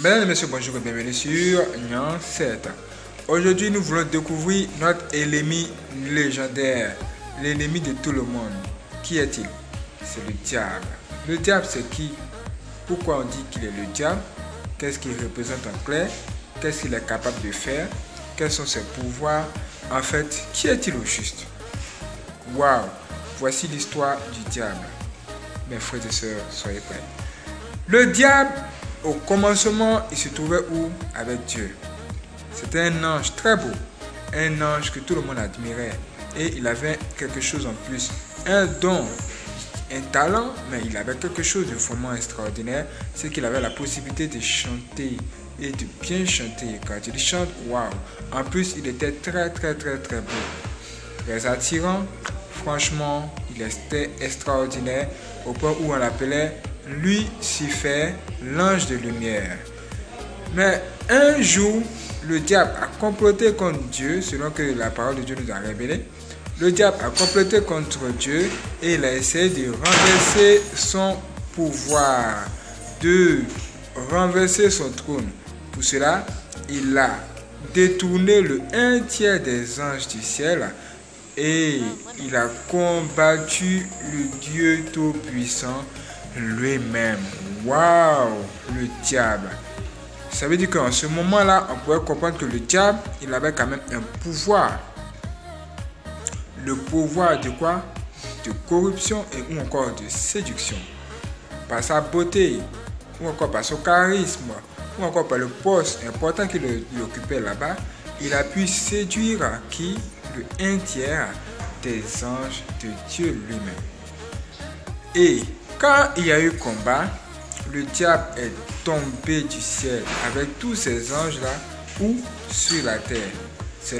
Mesdames et messieurs, bonjour et bienvenue sur Nyan 7. Aujourd'hui, nous voulons découvrir notre ennemi légendaire, l'ennemi de tout le monde. Qui est-il? C'est le diable. Le diable, c'est qui? Pourquoi on dit qu'il est le diable? Qu'est-ce qu'il représente en clair? Qu'est-ce qu'il est capable de faire? Quels sont ses pouvoirs? En fait, qui est-il au juste? Waouh! Voici l'histoire du diable. Mes frères et sœurs, soyez prêts. Le diable, au commencement, il se trouvait où? Avec Dieu. C'était un ange très beau, un ange que tout le monde admirait. Et il avait quelque chose en plus, un don, un talent, mais il avait quelque chose de vraiment extraordinaire. C'est qu'il avait la possibilité de chanter et de bien chanter. Quand il chante, waouh! En plus, il était très beau. Très attirant. Franchement, il était extraordinaire au point où on l'appelait Lucifer, l'ange de lumière. Mais un jour, le diable a comploté contre Dieu, selon que la parole de Dieu nous a révélé. Le diable a comploté contre Dieu et il a essayé de renverser son pouvoir, de renverser son trône. Pour cela, il a détourné le 1/3 des anges du ciel et il a combattu le Dieu Tout-Puissant lui-même. Waouh, le diable. Ça veut dire qu'en ce moment-là, on pourrait comprendre que le diable, il avait quand même un pouvoir. Le pouvoir de quoi? De corruption et ou encore de séduction. Par sa beauté, ou encore par son charisme, ou encore par le poste important qu'il occupait là-bas, il a pu séduire qui? Le 1/3 des anges de Dieu lui-même. Et quand il y a eu combat, le diable est tombé du ciel avec tous ces anges-là ou sur la terre. C'est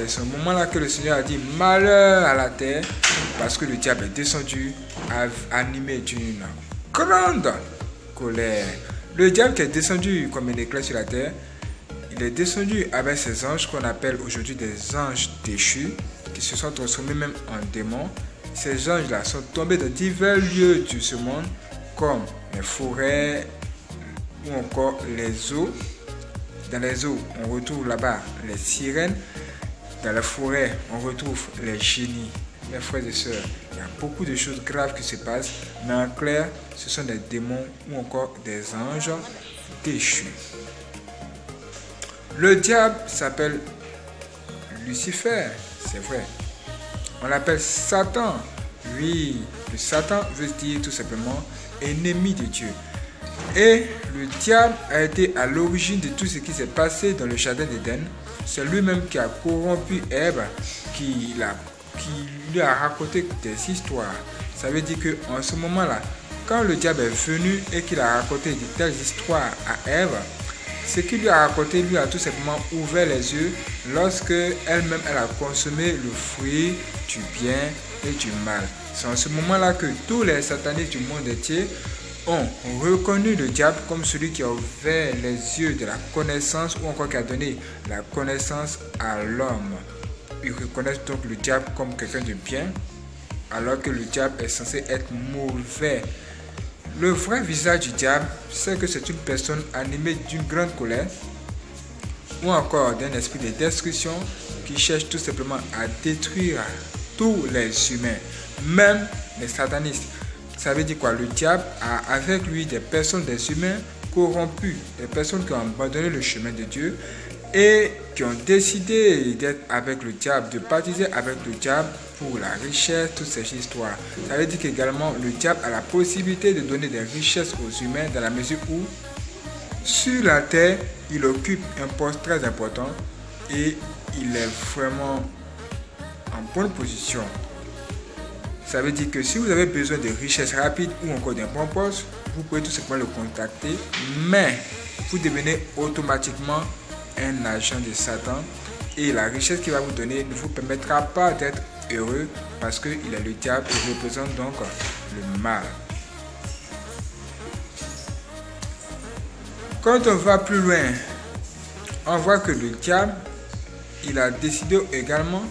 ce moment-là que le Seigneur a dit malheur à la terre parce que le diable est descendu animé d'une grande colère. Le diable qui est descendu comme un éclair sur la terre, il est descendu avec ses anges qu'on appelle aujourd'hui des anges déchus qui se sont transformés même en démons. Ces anges-là sont tombés dans divers lieux de ce monde comme les forêts ou encore les eaux. Dans les eaux, on retrouve là-bas les sirènes. Dans la forêt, on retrouve les génies. Mes frères et sœurs, il y a beaucoup de choses graves qui se passent, mais en clair, ce sont des démons ou encore des anges déchus. Le diable s'appelle Lucifer, c'est vrai. On l'appelle Satan. Oui, le Satan veut dire tout simplement ennemi de Dieu. Et le diable a été à l'origine de tout ce qui s'est passé dans le jardin d'Éden. C'est lui-même qui a corrompu Ève, qui lui a raconté des histoires. Ça veut dire qu'en ce moment-là, quand le diable est venu et qu'il a raconté de telles histoires à Ève, ce qu'il lui a raconté lui a tout simplement ouvert les yeux lorsque elle-même elle a consommé le fruit du bien et du mal. C'est en ce moment-là que tous les satanistes du monde entier ont reconnu le diable comme celui qui a ouvert les yeux de la connaissance ou encore qui a donné la connaissance à l'homme. Ils reconnaissent donc le diable comme quelqu'un de bien alors que le diable est censé être mauvais. Le vrai visage du diable, c'est que c'est une personne animée d'une grande colère ou encore d'un esprit de destruction qui cherche tout simplement à détruire tous les humains, même les satanistes. Ça veut dire quoi? Le diable a avec lui des personnes, des humains corrompus, des personnes qui ont abandonné le chemin de Dieu et qui ont décidé d'être avec le diable, de baptiser avec le diable pour la richesse, toutes ces histoires. Ça veut dire qu'également le diable a la possibilité de donner des richesses aux humains dans la mesure où sur la terre, il occupe un poste très important et il est vraiment en bonne position. Ça veut dire que si vous avez besoin de richesses rapides ou encore d'un bon poste, vous pouvez tout simplement le contacter, mais vous devenez automatiquement un agent de Satan et la richesse qu'il va vous donner ne vous permettra pas d'être heureux parce qu'il est le diable et représente donc le mal. Quand on va plus loin, on voit que le diable, il a décidé également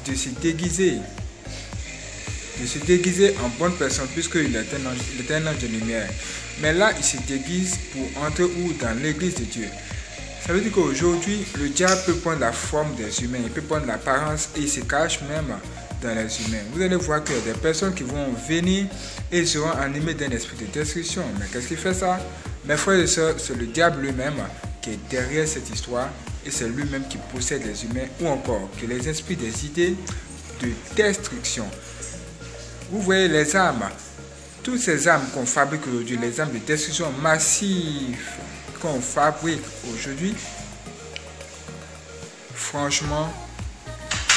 de se déguiser de se déguiser en bonne personne puisqu'il est un ange de lumière. Mais là, il se déguise pour entrer où? Dans l'église de Dieu. Ça veut dire qu'aujourd'hui, le diable peut prendre la forme des humains, il peut prendre l'apparence et il se cache même dans les humains. Vous allez voir qu'il y a des personnes qui vont venir et ils seront animés d'un esprit de destruction. Mais qu'est-ce qui fait ça? Mes frères et sœurs, c'est le diable lui-même qui est derrière cette histoire et c'est lui-même qui possède les humains ou encore que les esprits des idées de destruction. Vous voyez les armes, toutes ces armes qu'on fabrique aujourd'hui, les armes de destruction massive qu'on fabrique aujourd'hui, franchement,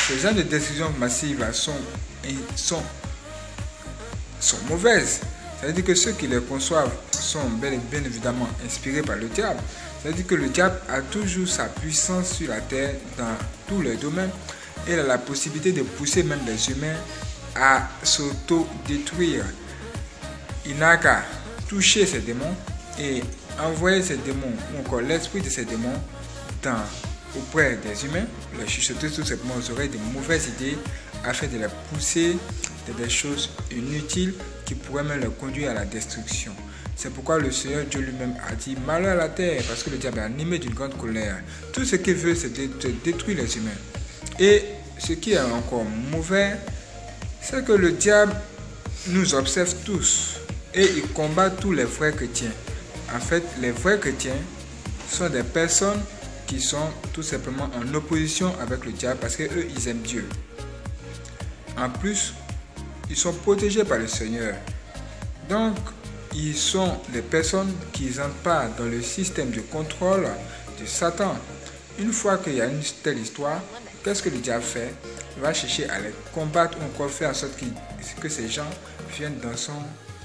ces armes de destruction massive là sont mauvaises. Ça veut dire que ceux qui les conçoivent sont bien évidemment inspirés par le diable. Ça veut dire que le diable a toujours sa puissance sur la terre dans tous les domaines. Et il a la possibilité de pousser même les humains à s'auto-détruire. Il n'a qu'à toucher ces démons et envoyer ces démons ou encore l'esprit de ces démons auprès des humains, les chuchoter tout simplement aux oreilles de mauvaises idées afin de les pousser dans des choses inutiles qui pourraient même les conduire à la destruction. C'est pourquoi le Seigneur Dieu lui-même a dit malheur à la terre parce que le diable est animé d'une grande colère. Tout ce qu'il veut, c'est de détruire les humains. Et ce qui est encore mauvais, c'est que le diable nous observe tous et il combat tous les vrais chrétiens. En fait, les vrais chrétiens sont des personnes qui sont tout simplement en opposition avec le diable parce qu'eux, ils aiment Dieu. En plus, ils sont protégés par le Seigneur. Donc, ils sont des personnes qui n'entrent pas dans le système de contrôle de Satan. Une fois qu'il y a une telle histoire, qu'est-ce que le diable fait? Il va chercher à les combattre ou encore faire en sorte que ces gens viennent dans son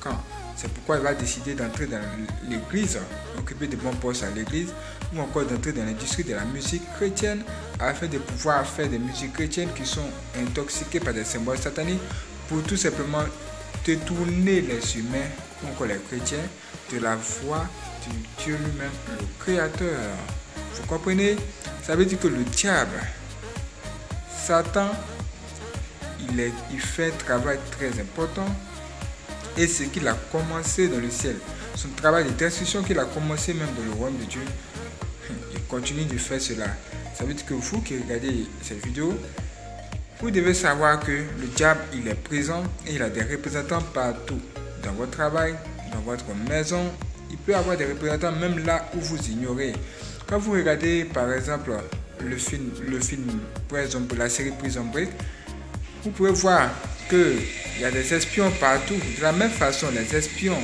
camp. C'est pourquoi il va décider d'entrer dans l'église, occuper de bons postes à l'église, ou encore d'entrer dans l'industrie de la musique chrétienne, afin de pouvoir faire des musiques chrétiennes qui sont intoxiquées par des symboles sataniques, pour tout simplement détourner les humains, ou encore les chrétiens, de la voix du Dieu lui-même, le Créateur. Vous comprenez? Ça veut dire que le diable, Satan, il fait un travail très important. Et ce qu'il a commencé dans le ciel, son travail de destruction qu'il a commencé même dans le royaume de Dieu, il continue de faire cela. Ça veut dire que vous qui regardez cette vidéo, vous devez savoir que le diable, il est présent et il a des représentants partout. Dans votre travail, dans votre maison, il peut avoir des représentants même là où vous ignorez. Quand vous regardez par exemple le film la série Prison Break, vous pouvez voir qu'il y a des espions partout. De la même façon, les espions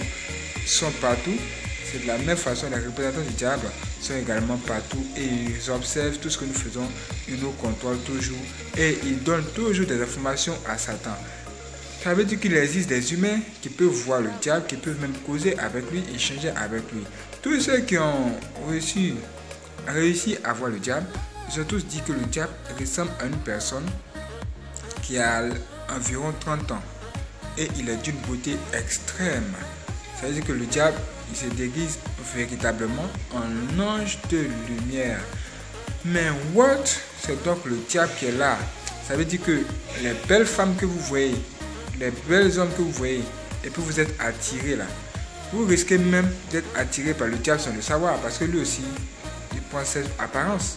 sont partout. C'est de la même façon, les représentants du diable sont également partout. Et ils observent tout ce que nous faisons. Ils nous contrôlent toujours. Et ils donnent toujours des informations à Satan. Ça veut dire qu'il existe des humains qui peuvent voir le diable, qui peuvent même causer avec lui, échanger avec lui. Tous ceux qui ont réussi à voir le diable, ils ont tous dit que le diable ressemble à une personne qui a environ 30 ans et il est d'une beauté extrême. Ça veut dire que le diable, il se déguise véritablement en ange de lumière. Mais what? C'est donc le diable qui est là. Ça veut dire que les belles femmes que vous voyez, les belles hommes que vous voyez, et puis vous êtes attirés là, vous risquez même d'être attiré par le diable sans le savoir, parce que lui aussi, il prend cette apparence.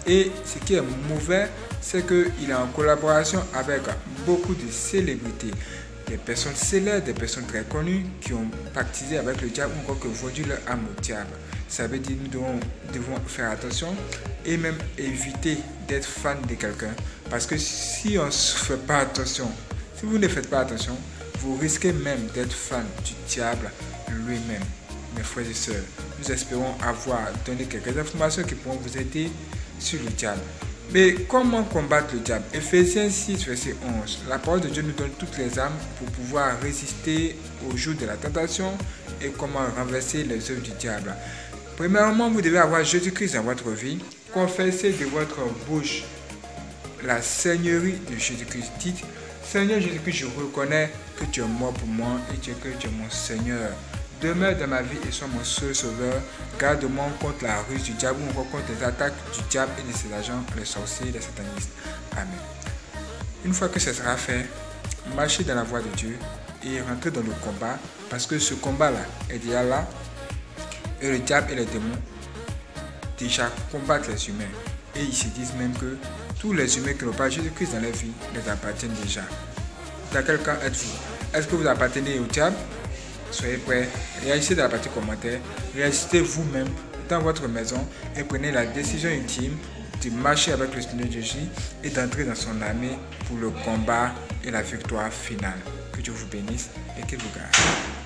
Et ce qui est mauvais, c'est qu'il est en collaboration avec beaucoup de célébrités, des personnes célèbres, des personnes très connues qui ont pactisé avec le diable ou encore qui ont vendu leur âme au diable. Ça veut dire que nous devons faire attention et même éviter d'être fan de quelqu'un. Parce que si on ne fait pas attention, si vous ne faites pas attention, vous risquez même d'être fan du diable lui-même. Mes frères et sœurs, nous espérons avoir donné quelques informations qui pourront vous aider sur le diable. Mais comment combattre le diable? Ephésiens 6, verset 11. La parole de Dieu nous donne toutes les armes pour pouvoir résister au jour de la tentation et comment renverser les œuvres du diable. Premièrement, vous devez avoir Jésus-Christ dans votre vie. Confessez de votre bouche la seigneurie de Jésus-Christ. Dites, Seigneur Jésus-Christ, je reconnais que tu es mort pour moi et que tu es mon Seigneur. Demeure dans ma vie et sois mon seul sauveur. Garde-moi contre la ruse du diable ou contre les attaques du diable et de ses agents, les sorciers, les satanistes. Amen. Une fois que ce sera fait, marcher dans la voie de Dieu et rentrer dans le combat, parce que ce combat-là est déjà là et le diable et les démons déjà combattent les humains. Et ils se disent même que tous les humains qui n'ont pas Jésus-Christ dans leur vie les appartiennent déjà. Dans quel cas êtes-vous? Est-ce que vous appartenez au diable? Soyez prêts, réagissez dans la partie commentaire, réagissez vous-même dans votre maison et prenez la décision ultime de marcher avec le Seigneur Jésus et d'entrer dans son armée pour le combat et la victoire finale. Que Dieu vous bénisse et qu'il vous garde.